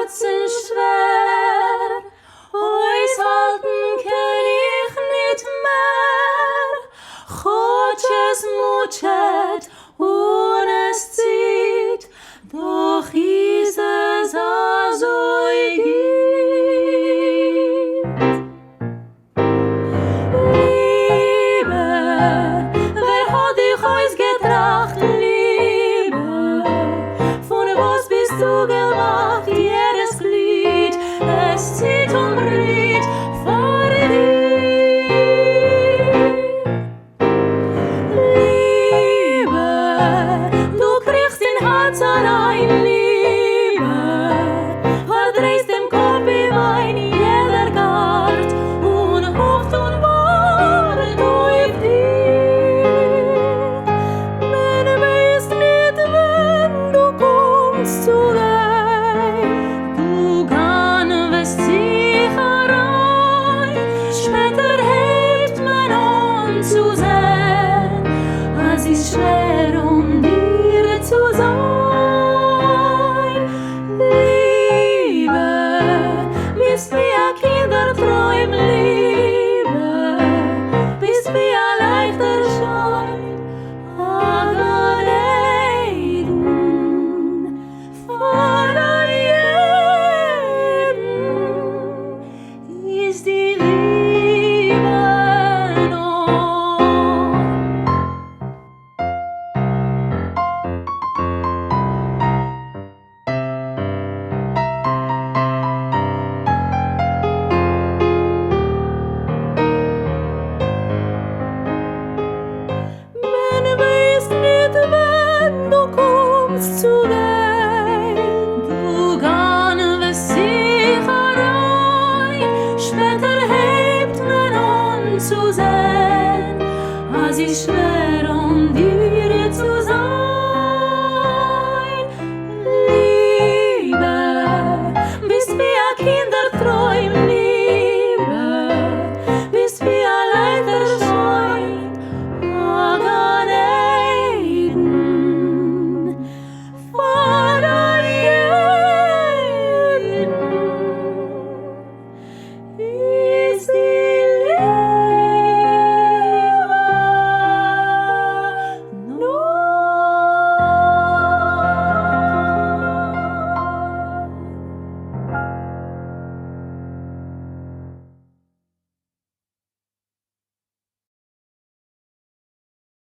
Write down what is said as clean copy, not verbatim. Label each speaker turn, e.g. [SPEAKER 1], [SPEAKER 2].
[SPEAKER 1] Herzen schwer, oyshaltn kann ich nicht mehr. Khotsh mutshet und es tsit, doch ist es azoy Libe, wer hat dich oysgetrakht, Libe? Von was bist du gemacht, jedes glid, es tsit und brit, Libe, du krikhst den Harts arayn, Libe, fardreyst im Kopf wie Wein, jeder Gart, und hofft und wartet auf dich. Man weiß nicht, wenn du kommst zu Lei, du kannst sicher rein, später hebt man an zu sehen, es ist schwer dir zu sein. Liebe, bist wie ein Kinderträum, Liebe, bist wie ein leichter Schein, arayn, vor jeden ist die Liebe noch. Man weiß nicht, wenn du kommst zu